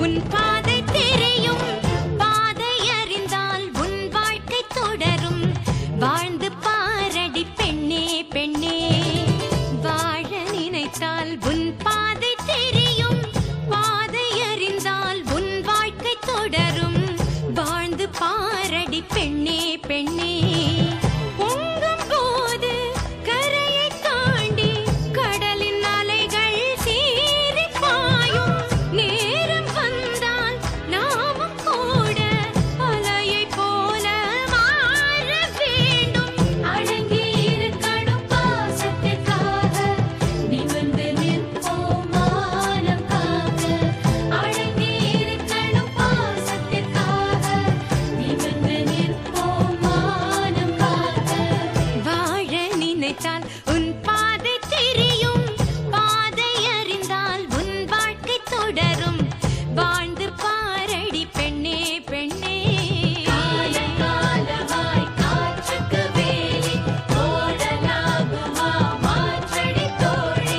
உன் பாதை தெரியும், பாதை அறிந்தால் உன் வாழ்க்கை தொடரும். வாழ்ந்து பாரடி பெண்ணே பெண்ணே, வாழ நினைத்தால் உன் பாதை தெரியும், பாதை அறிந்தால் உன் வாழ்க்கை தொடரும். வாழ்ந்து பாரடி பெண்ணே பெண்ணே. பொங்கும் போது கரையை தாண்டி கடலின் அலைகள் சீறி பாயும். நேரம் வந்தால் நாமும் கூட அலையை போல மாற வேண்டும். அடங்கி இருக்கணும் பாசத்திற்காக, நிமிர்ந்து நிற்போம் மானம் காக்க. அடங்கி இருக்கணும் பாசத்திற்காக, நிமிர்ந்து நிற்போம் மானம் காக்க. வாழ நினைத்தால் உன் பாதை தெரியும், பாதை அறிந்தால் உன் வாழ்க்கை தொடரும். வாழ்ந்து பாரடி பெண்ணே பெண்ணே. காலகாலமாய் காற்றுக்கு வேலி ஓடலாகுமா மாற்றடி தோழி.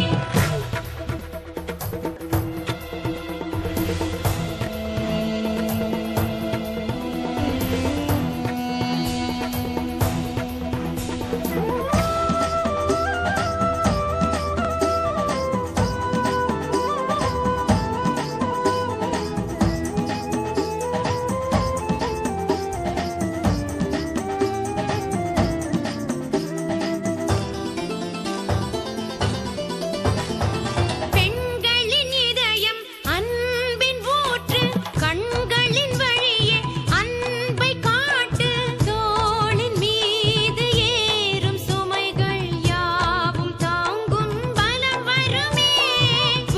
பெண்களின் இதயம் அன்பின் ஊற்று, கண்களின் வழியே அன்பை காட்டு. தோளின் மீது ஏறும் சுமைகள் யாவும் தாங்கும் பலம் வருமே.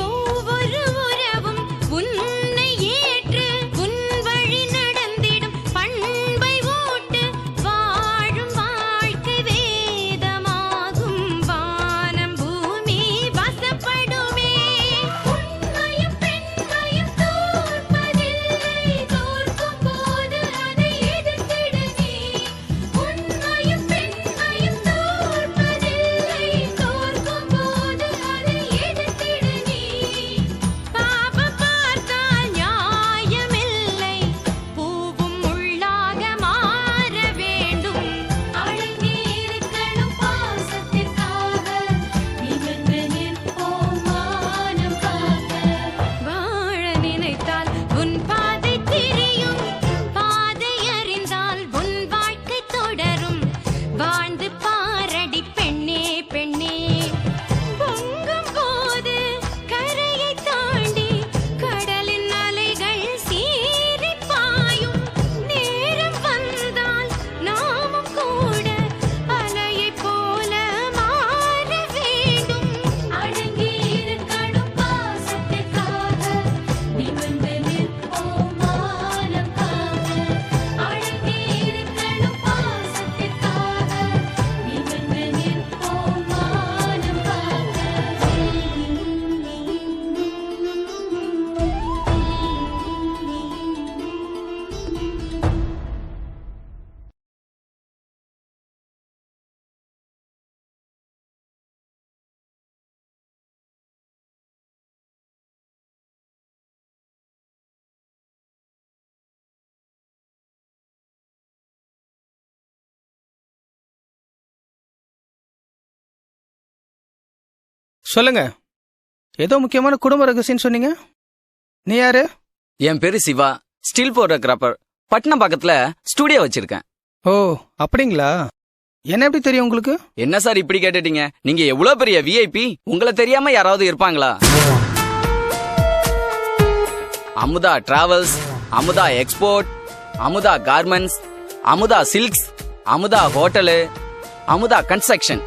ஒவ்வொரு உறவும் உன்னை ஏற்று உன் வழி நடந்திடும் பண்பை ஊட்டு. வாழும் வாழ்க்கை வேதமாகும், வானம் பூமி வசப்படுமே. உண்மையும் பெண்மையும் தோற்பதில்லை, தோற்கும் போது அதை எதிர்த்திட நீ. உண்மையும் பெண்மையும் தோற்பதில்லை, தோற்கும் போது அதை எதிர்த்திட நீ. பாவம் பார்த்தால் நியாயமில்லை, பூவும் முள்ளாக மாற வேண்டும். அடங்கி இருக்கணும் பாசத்திற்காக, நிமிர்ந்து நிற்போம் மானம் காக்க. வாழ நினைத்தால் உன் பாதை தெரியும், பாதை அறிந்தால் உன் வாழ்க்கை தொடரும். வாழ்ந்து பாரடி பெண்ணே பெண்ணே. பொங்கும் போது கரையை தாண்டி கடலின் அலைகள் சீறி பாயும். நேரம் வந்தால் நாமும் கூட அலையை போல மாற வேண்டும். அடங்கி இருக்கணும் பாசத்திற்காக, நிமிர்ந்து நிற்போம் மானம் காக்க. அடங்கி இருக்கணும் பாசத்திற்காக, நிமிர்ந்து நிற்போம் மானம் காக்க. சொல்லுங்க, ஏதோ முக்கியமான குடும்ப ரகசியம் சொன்னீங்க. நீ யாரு? என் பேரு சிவா, ஸ்டில் போட்டோகிராஃபர். பட்னம் பக்கத்துல ஸ்டூடியோ வச்சிருக்கேன். ஓ அப்படிங்களா? என்ன எப்படி தெரியும் உங்களுக்கு? என்ன சார் இப்படி கேட்டுட்டீங்க? நீங்க எவ்வளவு பெரிய விஐபி, உங்களை தெரியாம யாராவது இருப்பாங்களா? Amudha travels, Amudha export, Amudha garments, Amudha silks, Amudha hotel, Amudha construction,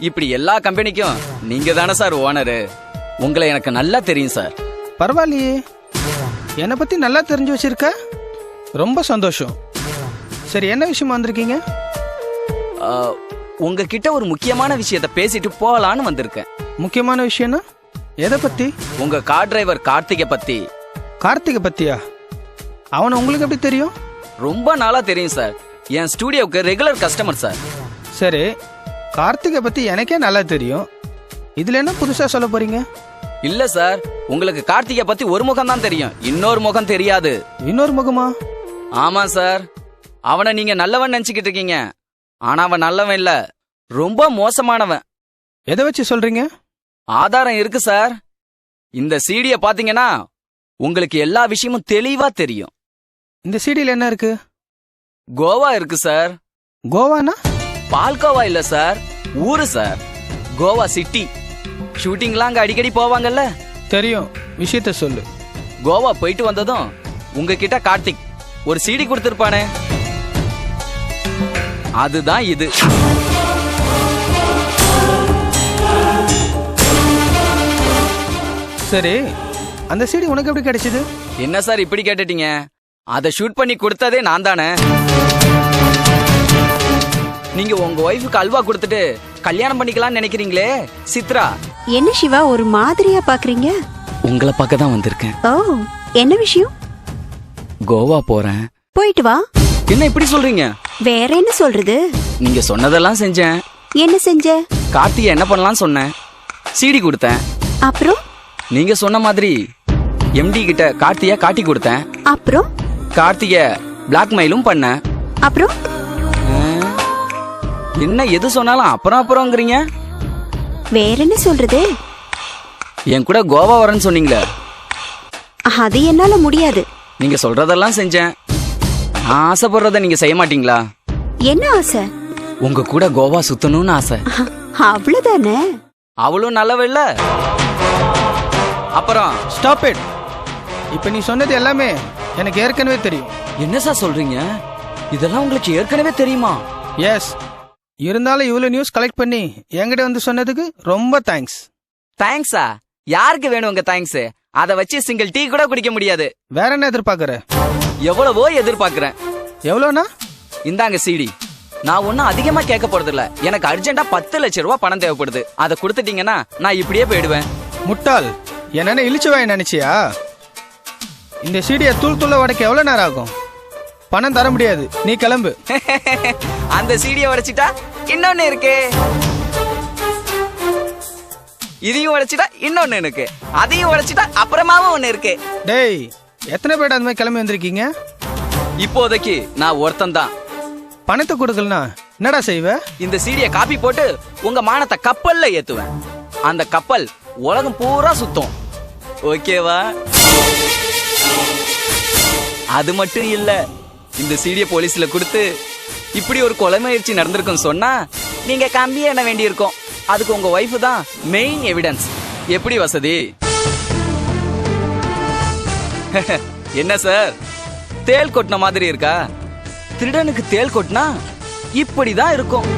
இப்படி எல்லா கம்பெனிக்கும் நீங்க தானே சார் ஓனரு. உங்களை எனக்கு நல்லா தெரியும் சார். பரவாயில்லையே, என்னை பத்தி நல்லா தெரிஞ்சு வச்சிருக்க. ரொம்ப சந்தோஷம். சரி, என்ன விஷயமா வந்திருக்கீங்க? உங்ககிட்ட ஒரு முக்கியமான விஷயத்த பேசிட்டு போகலான்னு வந்திருக்கேன். முக்கியமான விஷயம்னா எதை பத்தி? உங்க கார் டிரைவர் கார்த்திகை பத்தி. கார்த்திகை பத்தியா? அவனை உங்களுக்கு எப்படி தெரியும்? ரொம்ப நாளா தெரியும் சார். என் ஸ்டூடியோவுக்கு ரெகுலர் கஸ்டமர் சார். சரி, கார்த்திகை பத்தி எனக்கே நல்லா தெரியும். இதுல என்ன புதுசா சொல்ல போறீங்க? இல்ல சார், உங்களுக்கு கார்த்திகை பத்தி ஒரு முகம் தான் தெரியும், இன்னொரு முகம் தெரியாது. இன்னொரு முகமா? ஆமா சார், அவனை நீங்க நல்லவன் நினைச்சுக்கிட்டு இருக்கீங்க. ஆனா அவன் நல்லவன் இல்ல, ரொம்ப மோசமானவன். எதை வச்சு சொல்றீங்க? ஆதாரம் இருக்கு சார். இந்த சீடிய பாத்தீங்கன்னா உங்களுக்கு எல்லா விஷயமும் தெளிவா தெரியும். இந்த சீடியில் என்ன இருக்கு? கோவா இருக்கு சார். கோவானா? பால்கோவா இல்ல சார், ஊரு சார். கோவா சிட்டி. ஷூட்டிங்லாம் அங்க அடிக்கடி போவாங்கல்ல. தெரியும், விஷயத்த சொல்லு. கோவா போயிட்டு வந்ததும் உங்ககிட்ட கார்த்திக் ஒரு சீடி கொடுத்திருப்பானே, அதுதான் இது. சரி, அந்த சீடி உனக்கு எப்படி கிடைச்சது? என்ன சார் இப்படி கேட்டுட்டீங்க? அதை ஷூட் பண்ணி கொடுத்ததே நான் தானே. நீங்க உங்க ஒய்ஃபுக்கு அல்வா கொடுத்துட்டு கல்யாணம் பண்ணிக்கலாம்னு நினைக்கிறீங்களே சித்ரா. என்ன சிவா ஒரு மாதிரியா பாக்குறீங்க? உங்களை பார்க்க தான் வந்திருக்கேன். ஓ, என்ன விஷயம்? கோவா போறேன். போயிட்டு வா. என்ன இப்படி சொல்றீங்க? வேற என்ன சொல்றது? நீங்க சொன்னதெல்லாம் செஞ்சேன். என்ன செஞ்ச? கார்த்திகை என்ன பண்ணலாம் சொன்னேன், சீடி கொடுத்தேன். அப்புறம்? நீங்க சொன்ன மாதிரி எம்டி கிட்ட கார்த்திய காட்டி கொடுத்தேன். அப்புறம்? கார்த்திய பிளாக்மெயிலும் பண்ணேன். அப்புறம்? என்ன எது சொன்னாலும் அப்புறம் அப்புறம்ங்கறீங்க? வேற என்ன சொல்றது? என் கூட கோவா வரேன்னு சொன்னீங்களே, அது என்னால முடியாது. நீங்க சொல்றதெல்லாம் செஞ்சேன். நான் ஆசைப்படுறத நீங்க செய்ய மாட்டீங்களா? என்ன ஆசை? உங்க கூட கோவா சுத்தணும்னு ஆசை. அவ்வளவுதானே? அவளும் நல்லவ இல்ல. அப்புறம் ஸ்டாப் இட். இப்ப நீ சொன்னது எல்லாமே எனக்கு ஏற்கனவே தெரியும். என்ன சார் சொல்றீங்க? இதெல்லாம் உங்களுக்கு ஏற்கனவே தெரியுமா? எஸ், இருந்தாலும் இவ்வளவு நியூஸ் கலெக்ட் பண்ணி என்கிட்ட வந்து சொன்னதுக்கு ரொம்ப தேங்க்ஸ். தேங்க்ஸா? யாருக்கு வேணும் உங்க தேங்க்ஸ்? அத வச்சு சிங்கிள் டீ கூட குடிக்க முடியாது. வேற என்ன எதிர்பார்க்கற? எவ்வளவோ எதிர்பார்க்கிறேன். எவ்வளோனா? இந்தாங்க சீடி. நான் ஒன்னும் அதிகமா கேட்க போறது இல்ல. எனக்கு அர்ஜென்ட்டா 10 லட்சம் ரூபாய் பணம் தேவைப்படுது. அதை கொடுத்துட்டீங்கன்னா நான் இப்படியே போயிடுவேன். முட்டாள், என்னென்ன இழிச்சுவாய் நினைச்சியா? இந்த சீடியை தூள் தூள உடைக்க எவ்வளவு நேரம் ஆகும்? பணம் தர முடியாது, நீ கிளம்பு. அந்த சீடியை உடைச்சிட்டா இன்னொன்னு இருக்கு, இதையும் உடைச்சிட்டா இன்னொன்னு இருக்கு, அதையும் உடைச்சிட்டா அப்புறமாவும் ஒண்ணு இருக்கு. டேய், எத்தனை பேர் அந்த மாதிரி கிளம்பி வந்திருக்கீங்க? இப்போதைக்கு நான் ஒருத்தன் தான். பணத்தை கொடுக்கலனா என்னடா செய்வ? இந்த சீடியை காப்பி போட்டு உங்க மானத்தை கப்பல்ல ஏத்துவேன். அந்த கப்பல் உலகம் பூரா சுத்தும். ஓகேவா? அது மட்டும் இல்ல, இந்த சீடியை போலீஸ்ல கொடுத்து இப்படி ஒரு கொலை முயற்சி நடந்திருக்கும் சொன்னா நீங்க கம்பி எண்ண வேண்டி இருக்கும். அதுக்கு உங்க ஒய்ஃப் தான் மெயின் எவிடன்ஸ். எப்படி வசதி? என்ன சார், தேல் கொட்டின மாதிரி இருக்கா? திருடனுக்கு தேல் கொட்டினா இப்படிதான் இருக்கும்.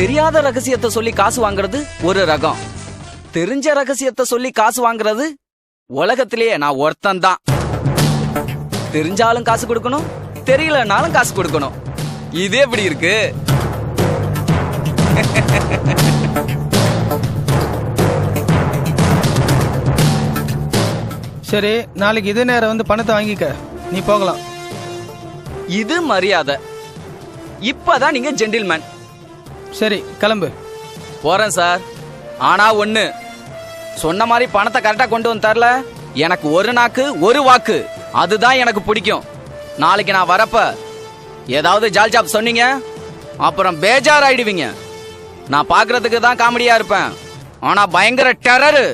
தெரியாத ரகசியத்தை சொல்லி காசு வாங்குறது ஒரு ரகம், தெரிஞ்ச ரகசியத்தை சொல்லி காசு வாங்குறது உலகத்திலேயே நான் ஒருத்தன் தான். தெரிஞ்சாலும் காசு கொடுக்கணும், தெரியலனாலும் காசு கொடுக்கணும். இது எப்படி இருக்கு? சரி, நாளைக்கு இதே நேரம் வந்து பணத்தை வாங்கிக்க, நீ போகலாம். இது மரியாதை. இப்பதான் நீங்க ஜென்டில்மேன். சரி, கிளம்பு. போறேன் சார். ஆனா ஒண்ணு, சொன்ன மாதிரி பணத்தை கரெக்டா கொண்டு வந்து தரல, எனக்கு ஒரு நாக்கு ஒரு வாக்கு, அதுதான் எனக்கு பிடிக்கும். நாளைக்கு நான் வரப்ப ஏதாவது ஜால் ஜாப் சொன்னீங்க அப்புறம் பேஜார் ஆயிடுவீங்க. நான் பாக்குறதுக்கு தான் காமெடியா இருப்பேன், ஆனா பயங்கர டெரர்.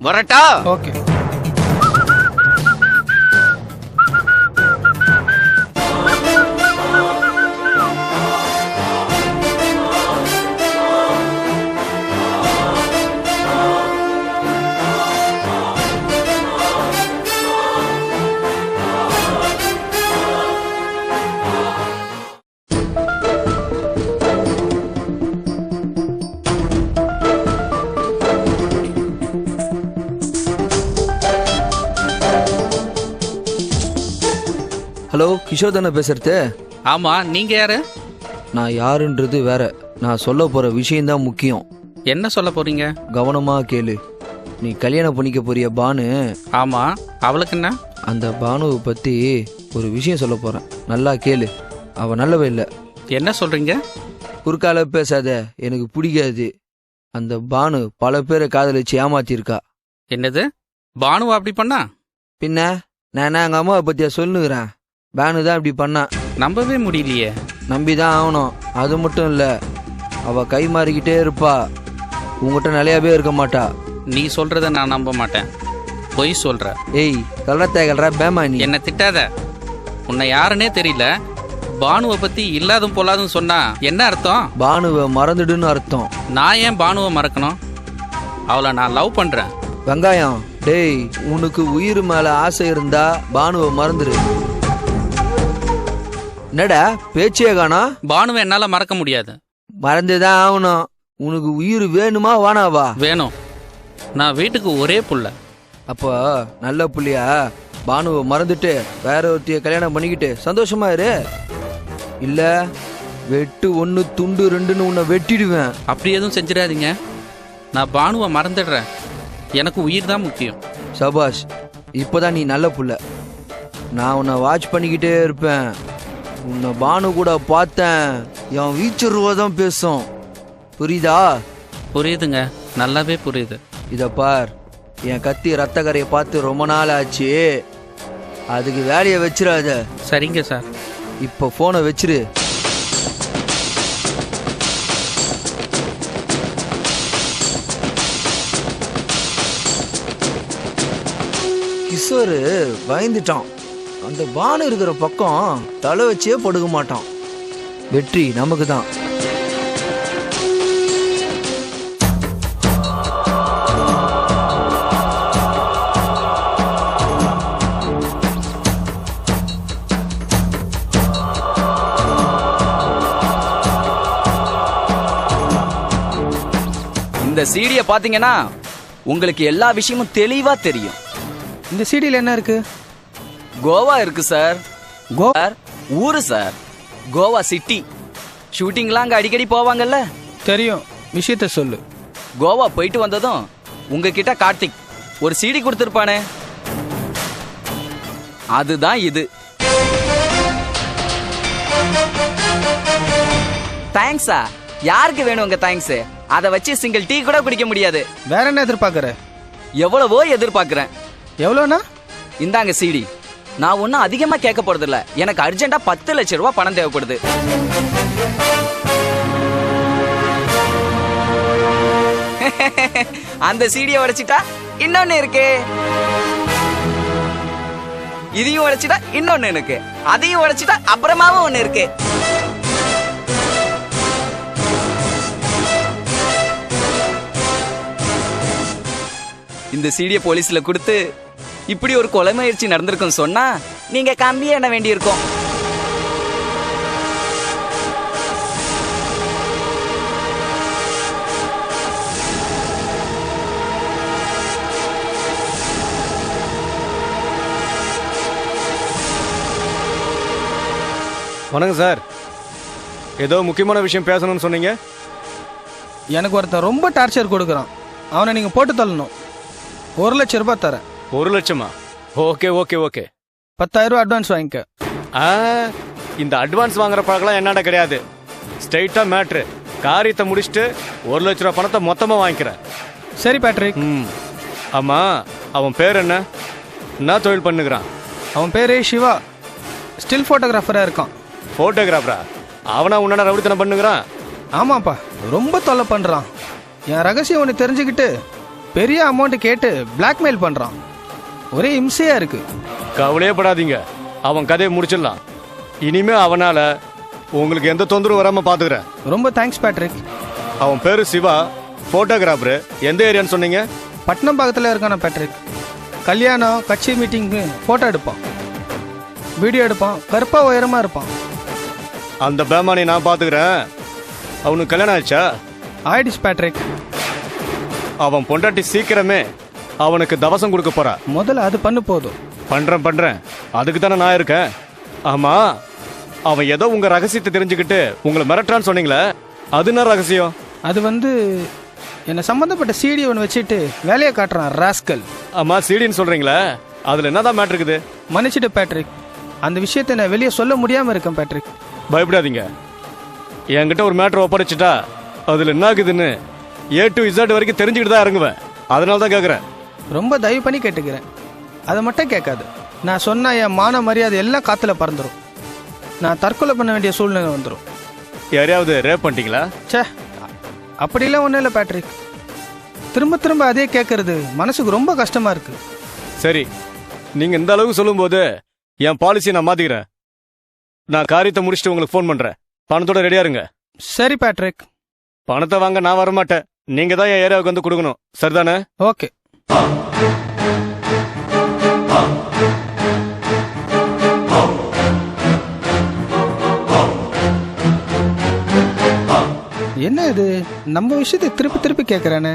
வரட்டா? ஓகே. ஹலோ, கிஷோர் தானே பேசுறது? ஆமா, நீங்க யாரு? நான் யாருன்றது வேற, நான் சொல்ல போற விஷயம்தான் முக்கியம். என்ன சொல்ல போறீங்க? கவனமா கேளு. நீ கல்யாணம் பண்ணிக்க போறிய பானு. ஆமா, அவளுக்கு என்ன? அந்த பானுவை பத்தி ஒரு விஷயம் சொல்ல போறேன், நல்லா கேளு. அவ நல்லவ இல்ல. என்ன சொல்றீங்க? குறுக்கால பேசாத, எனக்கு பிடிக்காது. அந்த பானு பல பேரை காதலிச்சு ஏமாத்திருக்கா. என்னது? பானுவா அப்படி பண்ணா? பின்ன நான் எங்க அம்மாவை பத்தியா சொல்லுகிறேன். பானு தான் இப்படி பண்ணா. நம்பவே முடியலையே. நம்பிதான் ஆகணும். அது மட்டும் இல்ல, அவ கை மாறிக்கிட்டே இருப்பா. உங்ககிட்ட நிலையாவே இருக்க மாட்டா. நீ சொல்றத நான் நம்ப மாட்டேன். பொய் சொல்ற. ஏய் கள்ளத்தேகல்ற பேமா நீ. என்ன திட்டாத. உன்னை யாருன்னே தெரியல. பானுவை பத்தி இல்லாதும் பொல்லாதும் சொன்னா என்ன அர்த்தம்? பானுவை மறந்துடுன்னு அர்த்தம். நான் ஏன் பானுவை மறக்கணும்? அவளை நான் லவ் பண்றேன். வெங்காயம், டேய் உனக்கு உயிர் மேல ஆசை இருந்தா பானுவை மறந்துடு. என்னடா பேச்சே காணா? பானுவை என்னால மறக்க முடியாது. மறந்துதான் ஆகணும். உனக்கு உயிர் வேணுமா வானாவா? வேணும். நான் வீட்டுக்கு ஒரே புள்ள. அப்போ நல்ல புள்ளியா பானுவை மறந்துட்டு வேற ஒருத்திய கல்யாணம் பண்ணிக்கிட்டு சந்தோஷமா இரு. இல்ல வெட்டு 1 துண்டு 2ன்னு உன்னை வெட்டிடுவேன். அப்படி எதுவும் செஞ்சிடாதீங்க. நான் பானுவை மறந்துடுறேன். எனக்கு உயிர் தான் முக்கியம். சபாஷ், இப்போதான் நீ நல்ல புள்ள. நான் உன்னை வாட்ச் பண்ணிக்கிட்டே இருப்பேன். உன்னை பானு கூட பார்த்தேன். என் வீச்சருவாதான் பேசும். புரியுதா? புரியுதுங்க, நல்லாவே புரியுது. இத பார், என் கத்தி ரத்த கரையை பார்த்து ரொம்ப நாள் ஆச்சு. அதுக்கு வேலையை வச்சிடாத. சரிங்க சார். இப்போ போனை வச்சிரு. கிஷோரு பயந்துட்டான். அந்த பானு இருக்கிற பக்கம் தலை வச்சே படுக்க மாட்டான். வெற்றி நமக்கு தான். இந்த சீடியை பாத்தீங்கன்னா உங்களுக்கு எல்லா விஷயமும் தெளிவா தெரியும். இந்த சிடியில் என்ன இருக்கு? கோவா இருக்கு சார். கோ சார், ஊரு சார், கோவா சிட்டி. ஷூட்டிங்லாம் அங்க அடிக்கடி போவாங்கல்ல. தெரியும், விஷயத்த சொல்லு. கோவா போயிட்டு வந்ததும் உங்ககிட்ட கார்த்திக் ஒரு சிடி கொடுத்துருப்பானே, அதுதான் இது. தேங்க்ஸா? யாருக்கு வேணும் உங்க தேங்க்ஸ்? அதை வச்சு சிங்கிள் டீ கூட குடிக்க முடியாது. வேற என்ன எதிர்பார்க்கற? எவ்வளவோ எதிர்பார்க்கிறேன். எவ்வளோண்ணா? இந்தாங்க சிடி. நான் ஒன்னும் அதிகமா கேட்க போறதில்ல. எனக்கு அர்ஜென்ட்டா 10 லட்சம் ரூபாய் பணம் தேவைப்படுது. அந்த சீடியை உடைச்சிட்டா இன்னொன்னு இருக்கு. இதையும் உடைச்சிட்டா இன்னொன்னு இருக்கு. அதையும் உடைச்சிட்டா அப்புறமாவும் ஒண்ணு இருக்கு. இந்த சீடியை போலீஸ்ல கொடுத்து இப்படி ஒரு கொலை முயற்சி நடந்திருக்கும் சொன்னா நீங்க கம்பியே என்ன வேண்டி இருக்கும். வணக்கம் சார். ஏதோ முக்கியமான விஷயம் பேசணும்னு சொன்னீங்க. எனக்கு ஒருத்தன் ரொம்ப டார்ச்சர் கொடுக்குறான். அவனை நீங்கள் போட்டு தள்ளணும். 1 லட்சம் ரூபாய் தரேன். 1 லட்சமா? Okay okay okay. 10,000 ரூபாய் அட்வான்ஸ் வாங்கிக்க. இந்த அட்வான்ஸ் வாங்குற பழக்கம்லாம் என்னடா கிடையாது. ஸ்ட்ரைட்டா மேட்ரு. காரியத்தை முடிச்சுட்டு 1 லட்ச ரூபா பணத்தை மொத்தமாக வாங்கிக்கிறேன். சரி பேட்ரிக். ஆமா, அவன் பேர் என்ன? என்ன தொழில் பண்ணுகிறான்? அவன் பேரே சிவா. ஸ்டில் ஃபோட்டோகிராஃபராக இருக்கான். ஃபோட்டோகிராஃபரா? அவனா உன்னோட ரவுடித்தனம் பண்ணுகிறான்? ஆமாப்பா, ரொம்ப தொல்லை பண்ணுறான். என் ரகசியம் ஒன்று தெரிஞ்சுக்கிட்டு பெரிய அமௌண்ட் கேட்டு பிளாக்மெயில் பண்ணுறான். ஒரே இம்சையா இருக்கு. கவலையே படாதீங்க, அவன் கதையை முடிச்சிடலாம். இனிமே அவனால உங்களுக்கு எந்த தொந்தரவு வராம பாத்துக்கிறேன். ரொம்ப தேங்க்ஸ் பேட்ரிக். அவன் பேரு சிவா, போட்டோகிராஃபரு. எந்த ஏரியான்னு சொன்னீங்க? பட்னம் பக்கத்தில் இருக்கான பேட்ரிக். கல்யாணம் கட்சி மீட்டிங்கு ஃபோட்டோ எடுப்பான், வீடியோ எடுப்பான். கருப்பா உயரமா இருப்பான். அந்த பேமானி நான் பாத்துக்கிறேன். அவனுக்கு கல்யாணம் ஆச்சா? ஆயிடுச்சு பேட்ரிக். அவன் பொண்டாட்டி சீக்கிரமே அவனுக்கு தவசம் கொடுக்க போறா. முதல்ல அது பண்ணு போதும். பண்றேன். அதுக்கு தானே நான் இருக்கேன். ஆமா, அவன் ஏதோ உங்க ரகசியத்தை தெரிஞ்சுக்கிட்டு உங்களை மிரட்டுறான்னு சொன்னீங்களே, அது என்ன ரகசியம்? அது என்ன சம்பந்தப்பட்ட சிடி ஒன்று வச்சுட்டு வேலையை காட்டுறான் ராஸ்கல். ஆமா, சீடின்னு சொல்றீங்களே, அதுல என்னதான் மேட்ரு இருக்குது? மன்னிச்சிட்டு பேட்ரிக், அந்த விஷயத்தை நான் வெளியே சொல்ல முடியாம இருக்கேன் பேட்ரிக். பயப்படாதீங்க, என்கிட்ட ஒரு மேட்ரு ஒப்படைச்சிட்டா அதுல என்ன ஆகுதுன்னு A to Z வரைக்கும் தெரிஞ்சுக்கிட்டு தான் இறங்குவேன். அதனால தான் கேட்குறேன். ரொம்ப தயவு பண்ணி கேட்டுக்கிறேன். அதை மட்டும் கேட்காது. நான் சொன்ன என் மான மரியாதை எல்லாம் காற்றுல பறந்துடும். நான் தற்கொலை பண்ண வேண்டிய சூழ்நிலை வந்துடும். யாரையாவது ரேப் பண்ணிட்டீங்களா? ச்சே, அப்படிலாம் ஒன்றும் இல்லை பேட்ரிக். திரும்ப திரும்ப அதே கேட்கறது மனசுக்கு ரொம்ப கஷ்டமா இருக்கு. சரி, நீங்க இந்த அளவுக்கு சொல்லும்போது என் பாலிசியை நான் மாத்திக்கிறேன். நான் காரியத்தை முடிச்சுட்டு உங்களுக்கு ஃபோன் பண்றேன். பணத்தோட ரெடியா இருங்க. சரி பேட்ரிக். பணத்தை வாங்க நான் வரமாட்டேன். நீங்க தான் என் ஏரியாவுக்கு வந்து கொடுக்கணும். சரிதானே? ஓகே. என்ன இது, நம்ம விஷயத்தை திருப்பி திருப்பி கேட்குறானே.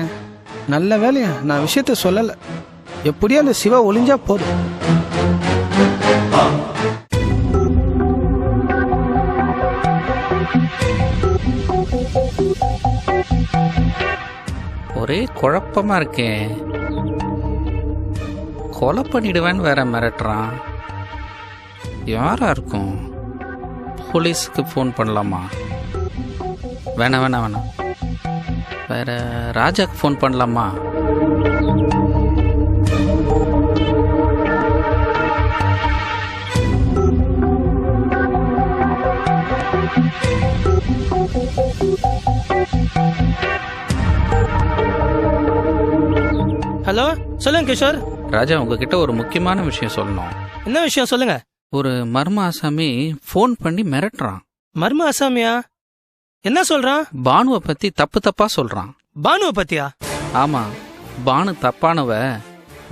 நல்ல வேலையா நான் விஷயத்த சொல்லலை. எப்படியோ அந்த சிவா ஒளிஞ்சா போதும். ஒரே குழப்பமா இருக்கே. கொலை பண்ணிடுவேன்னு வேற மிரட்டுறான். யாரா இருக்கும்? போலீஸுக்கு ஃபோன் பண்ணலாமா? வேணாம் வேணாம் வேணாம். வேற ராஜாக்கு ஃபோன் பண்ணலாமா? ஹலோ, சொல்லுங்க கிஷோர். ராஜா, உங்ககிட்ட ஒரு முக்கியமான விஷயம் சொல்லணும். என்ன விஷயம் சொல்லுங்க. ஒரு மர்ம ஆசாமி ஃபோன் பண்ணி மிரட்டுறான். மர்ம அசாமியா? என்ன சொல்றான்? பானுவை பத்தி தப்பு தப்பா சொல்றான். பானுவை பத்தியா? ஆமா, பானு தப்பானவ,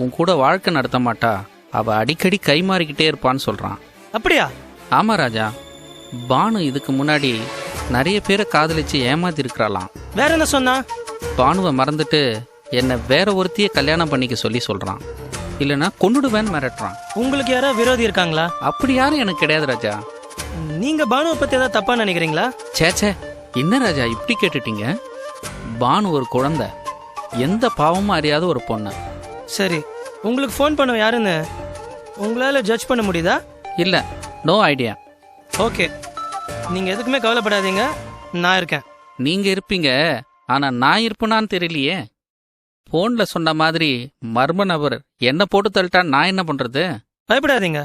உன் கூட வாழ்க்கை நடத்த மாட்டா, அவ அடிக்கடி கை மாறிக்கிட்டே இருப்பான்னு சொல்றான். அப்படியா? ஆமா ராஜா, பானு இதுக்கு முன்னாடி நிறைய பேரை காதலிச்சு ஏமாத்தி இருக்கிறாளாம். வேற என்ன சொன்னா? பானுவை மறந்துட்டு என்ன வேற ஒருத்திய கல்யாணம் பண்ணிக்க சொல்றான். இல்லைன்னா கொன்னுடுவேன்னு மிரட்டுறான். உங்களுக்கு யாரா விரோதி இருக்காங்களா? அப்படி யாரும் எனக்கு கிடையாது ராஜா. நீங்க பானுவை பத்தி ஏதாவது தப்பா நினைக்கிறீங்களா? சேச்சே, என்ன ராஜா இப்படி கேட்டுட்டீங்க? பானு ஒரு குழந்தை, எந்த பாவமும் அறியாத ஒரு பொண்ணு. சரி, உங்களுக்கு ஃபோன் பண்ண யாருன்னு உங்களால ஜட்ஜ் பண்ண முடியுதா? இல்ல, நோ ஐடியா. ஓகே, நீங்க எதுக்குமே கவலைப்படாதீங்க, நான் இருக்கேன். நீங்க இருப்பீங்க, ஆனா நான் இருப்பேனான்னு தெரியலையே. போன்ல சொன்ன மாதிரி மர்ம நபர் என்ன போட்டு தள்ளிட்டா நான் என்ன பண்றது? பயப்படாதீங்க,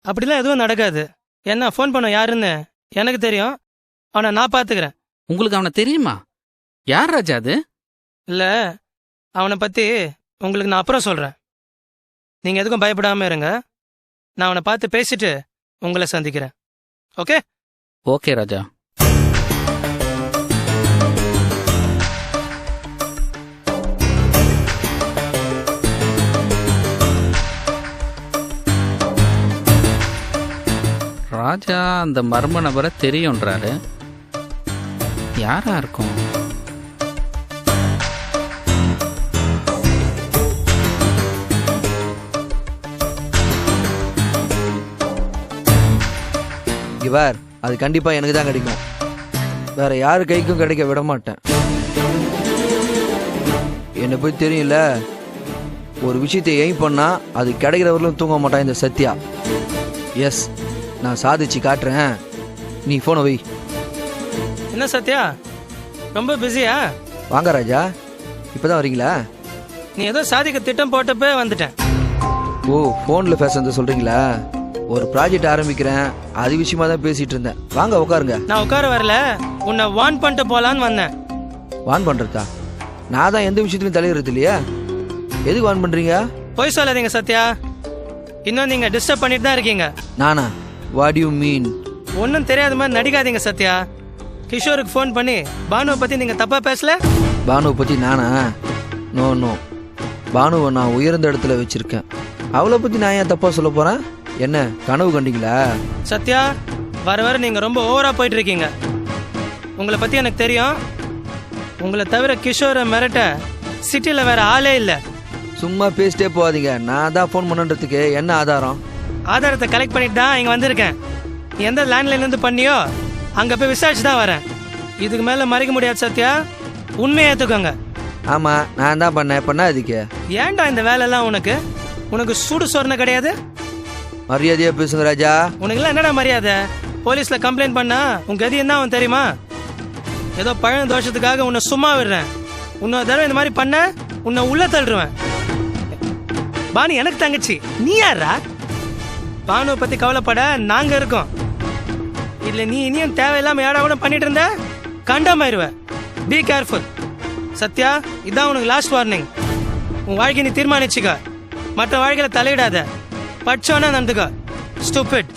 அப்படிலாம் எதுவும் நடக்காது. என்ன ஃபோன் பண்ண யாருன்னு எனக்கு தெரியும், ஆனா நான் பாத்துக்கிறேன். உங்களுக்கு அவனை தெரியுமா? யார் ராஜா அது? இல்ல, அவனை பத்தி உங்களுக்கு நான் அப்புறம் சொல்றேன். நீங்க எதுக்கும் பயப்படாம இருங்க. நான் அவனை பார்த்து பேசிட்டு உங்களை சந்திக்கிறேன். ஓகே? ஓகே ராஜா. ராஜா அந்த மர்ம நபரை தெரியும்ன்றாரு. யாரா இருக்கும்? இவர் அது கண்டிப்பா எனக்கு தான் கிடைக்கும். வேற யாரு கைக்கும் கிடைக்க விட மாட்டேன். என்னை போய் தெரியல, ஒரு விஷயத்தை எய்ம் பண்ணா அது கிடைக்கிறவர்களும் தூங்க மாட்டான் இந்த சத்யா. எஸ், நான் சாதிச்சு காட்டுறேன். நீ போனை வை. என்ன சத்யா, ரொம்ப பிஸியா? வாங்க ராஜா, இப்பதான் வரீங்களா? நீ ஏதோ சாதிக்க திட்டம் போட்டப்பே வந்துட்டேன். ஓ, போன்ல பேசுறது சொல்றீங்களா? ஒரு ப்ராஜெக்ட் ஆரம்பிக்கிறேன், அது விஷயமா தான் பேசிட்டு இருந்தேன். வாங்க உட்காருங்க. நான் உட்கார வரல, உன்னை வான் பண்ணிட்டு போலான்னு வந்தேன். வான் பண்றதா? நான் தான் எந்த விஷயத்துலையும் தலையிறது இல்லையா? எதுக்கு வான் பண்றீங்க? போய் சொல்லாதீங்க சத்யா, இன்னும் நீங்க டிஸ்டர்ப் பண்ணிட்டு தான் இருக்கீங்க. நானா? What you mean? ஒன்னும் தெரியாத மாதிரி நடிக்காதீங்க சத்யா. கிஷோருக்கு ஃபோன் பண்ணி பானுவை பத்தி நீங்க தப்பா பேசல? பானுவை பத்தி நானா? நோ நோ, பானுவை நான் உயர்ந்த இடத்துல வச்சிருக்கேன். அவளை பத்தி நான் ஏன் தப்பா சொல்ல போறேன்? என்ன கனவு கண்டீங்களா? சத்யா, வர வர நீங்க ரொம்ப ஓவரா போயிட்டு இருக்கீங்க. உங்களை பத்தி எனக்கு தெரியும். உங்களை தவிர கிஷோரை மிரட்ட சிட்டில வேற ஆளே இல்ல. சும்மா பேசிட்டே போகாதீங்க. நான் தான் ஃபோன் பண்ணுன்றதுக்கு என்ன ஆதாரம்? ஆதாரத்தை கலெக்ட் பண்ணிட்டு தான் இங்க வந்திருக்கேன். நீ எந்த லேண்ட்லைன்ல இருந்து பண்ணியோ அங்க போய் விசாரிச்சு தான் வரேன். இதுக்கு மேல மறைக்க முடியாது சத்யா, உண்மையை ஏத்துக்கோங்க. ஆமா, நான் தான் பண்ண அதுக்கு ஏன்டா இந்த வேலை எல்லாம்? உனக்கு சூடு சொரணை கிடையாது? மரியாதையா பேசுங்க ராஜா. உனக்கு எல்லாம் என்னடா மரியாதை? போலீஸ்ல கம்ப்ளைண்ட் பண்ணா உன் கதி என்ன ஆகும் தெரியுமா? ஏதோ பழம் தோஷத்துக்காக உன்னை சும்மா விடுறேன். இன்னொரு தடவை இந்த மாதிரி பண்ண உன்னை உள்ள தள்ளுருவேன். பானு எனக்கு தங்கச்சி, நீ யாரா? பானுவை பத்தி கவலைப்பட நாங்க இருக்கோம். இல்ல நீ இனியும் தேவையில்லாம ஏடாவன பண்ணிட்டு இருந்த கண்டமாயிருவ. Be careful. சத்யா, இதான் உனக்கு லாஸ்ட் வார்னிங். உன் வாழ்க்கை நீ தீர்மானிச்சுக்க. மற்ற வாழ்க்கையில தலையிடாத. பட்சோன்னா நடந்துக்க. ஸ்டூபிட்.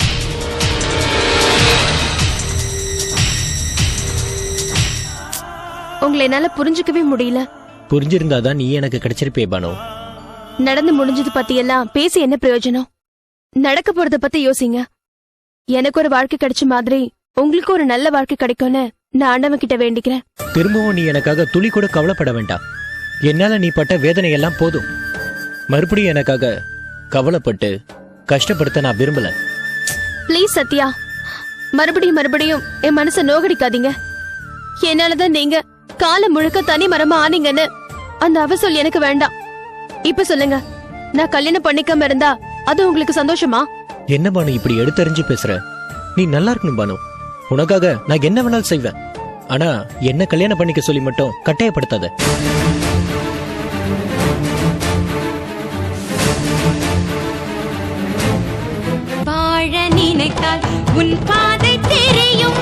உங்களை என்னால புரிஞ்சுக்கவே முடியல. புரிஞ்சிருந்தாதான் நீ எனக்கு கிடைச்சிருப்பே பானு. நடந்து முடிஞ்சது பத்தி எல்லாம் பேசி என்ன பிரயோஜனம்? நடக்க போறத பத்தி யோசிங்க. எனக்கு ஒரு வாழ்க்கை கிடைச்ச மாதிரி உங்களுக்கு ஒரு நல்ல வாழ்க்கை கிடைக்கும்னு நான் ஆண்டவன் கிட்ட வேண்டிக்கிறேன். திரும்பவும் நீ எனக்காக துளி கூட கவலைப்பட வேண்டாம். என்னால நீ பட்ட வேதனை எல்லாம் போதும். மறுபடியும் எனக்காக கவலைப்பட்டு கஷ்டப்படுத்த நான் விரும்பல. ப்ளீஸ் சத்யா, மறுபடியும் என் மனசை நோகடிக்காதீங்க. என்னாலதான் நீங்க காலம் முழுக்க தனி மரமா ஆனீங்கன்னு அந்த அவசொல் எனக்கு வேண்டாம். இப்ப சொல்லுங்க, நான் கல்யாணம் பண்ணிக்காம இருந்தா அது உங்களுக்கு சந்தோஷமா? என்ன பானு இப்படி எடுத்தறிஞ்சு பேசுற? நீ நல்லா இருக்கணும் பானு. உனக்காக நான் என்ன வேணாலும் செய்வேன். ஆனா என்ன கல்யாணம் பண்ணிக்க சொல்லி மட்டும் கட்டாயப்படுத்தாத. வாழ நினைத்தால் உன் பாதை தெரியும்.